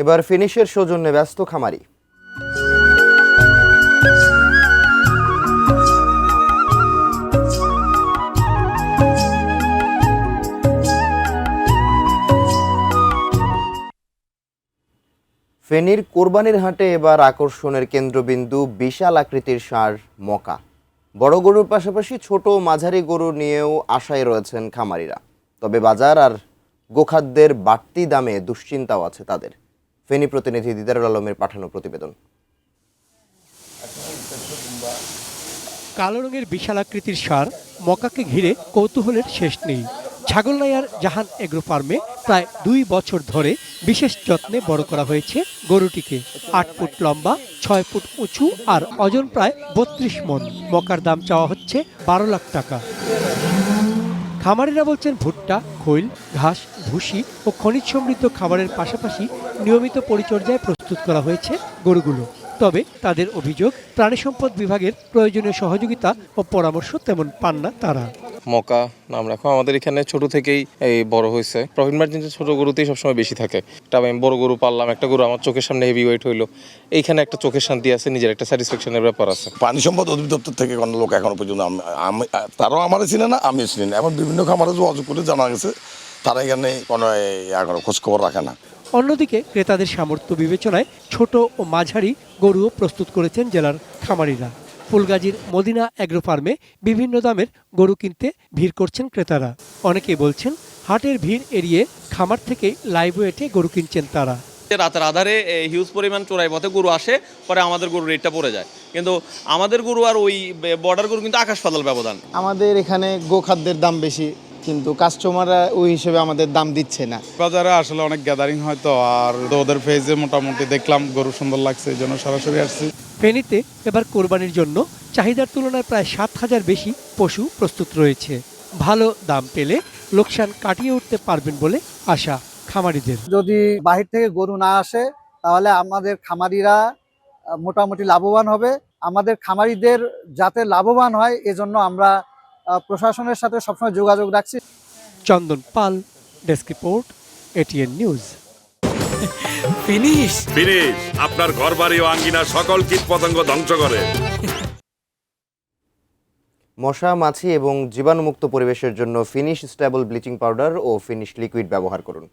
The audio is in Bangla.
এবার ফিনিশের সৌজন্যে ব্যস্ত খামারি। ফেনীর কোরবানির হাটে এবার আকর্ষণের কেন্দ্রবিন্দু বিশাল আকৃতির ষাঁড় মকা। বড় গরুর পাশাপাশি ছোট ও মাঝারি গরু নিয়েও আশায় রয়েছেন খামারিরা। তবে বাজার আর গোখাদ্যের বাড়তি দামে দুশ্চিন্তাও আছে তাদের। ফেনী প্রতিনিধি দিদারুল আলমের পাঠানো প্রতিবেদন। কালো রঙের বিশাল আকৃতির ষাঁড় মকাকে ঘিরে কৌতূহলের শেষ নেই। ছাগলনাইয়ার জাহান এগ্রো ফার্মে প্রায় ২ বছর ধরে বিশেষ যত্নে বড় করা হয়েছে গরুটিকে। ৮ ফুট লম্বা, ৬ ফুট উঁচু আর ওজন প্রায় ৩২ মণ। মকার দাম চাওয়া হচ্ছে ১২ লাখ টাকা। খামারিরা বলছেন ভুট্টা, খৈল, ঘাস, ভুসি ও খনিজ সমৃদ্ধ খাবারের পাশাপাশি নিয়মিত পরিচর্যায় প্রস্তুত করা হয়েছে গরুগুলো। তবে তাদের অভিযোগ, প্রাণী সম্পদ বিভাগের প্রয়োজনীয় সহযোগিতা ও পরামর্শ তেমন পান না তারা। মকা নাম রাখো আমাদের এখানে ছোট থেকেই এই বড় হয়েছে। প্রফিট মার্জিন ছোট গরুতেই সবসময় বেশি থাকে। আমি বড় গরু পাললাম, একটা গরু আমার চোখের সামনে হেভি ওয়েট হইলো, এইখানে একটা চোখের শান্তি আছে, নিজের একটা স্যাটিসফ্যাকশনের ব্যাপার আছে। পানি সম্পদ অধিদপ্তর থেকে কোনো লোক এখনো পর্যন্ত তারাও আমার চিনে না, আমিও চিনি না। এমন বিভিন্ন খামারে যোগাযোগ করে জানা গেছে তারা এখানে কোনো খোঁজখবর রাখে না। অন্যদিকে ক্রেতাদের সামর্থ্য বিবেচনায় ছোট ও মাঝারি গরুও প্রস্তুত করেছেন জেলার খামারিরা। ফুলগাজীর মদিনা এগ্রো ফার্মে বিভিন্ন দামের গরু কিনতে ভিড় করছেন ক্রেতারা। অনেকেই বলছেন হাটের ভিড় এড়িয়ে খামার থেকে লাইভ ওয়েটে গরু কিনছেন তারা। রাতের আধারে হিউজ পরিমাণ চোরাই পথে গরু আসে, পরে আমাদের গরুর রেটটা পড়ে যায়। কিন্তু আমাদের গরু আর ওই বর্ডার গরু কিন্তু আকাশ পাতাল ব্যবধান। আমাদের এখানে গোখাদ্যের দাম বেশি, কিন্তু কাস্টমাররা ওই হিসেবে আমাদের দাম দিচ্ছে না। বাজারে আসলে অনেক গ্যাদারিং হয় তো, আর ওদের পেজে মোটামুটি দেখলাম গরু সুন্দর লাগছে, এই জন্য সরাসরি আসছি। ফেনীতে এবার কোরবানির জন্য চাহিদার তুলনায় প্রায় ৭,০০০ বেশি পশু প্রস্তুত রয়েছে। ভালো দাম পেলে লোকসান কাটিয়ে উঠতে পারবেন বলে আশা খামারিদের। যদি বাহির থেকে গরু না আসে তাহলে আমাদের খামারিরা মোটামুটি লাভবান হবে। আমাদের খামারিদের যাতে লাভবান হয় এজন্য আমরা প্রশাসনের সাথে সবসময় যোগাযোগ রাখছি। Chandan Pal, desk report, ATN news. Finish আপনার ঘরবাড়ি ও আঙ্গিনা সকল কীটপতঙ্গ ধ্বংস করে। মশা, মাছি এবং জীবাণুমুক্ত পরিবেশের জন্য ফিনিশ স্টেবল ব্লিচিং পাউডার ও ফিনিশ লিকুইড ব্যবহার করুন।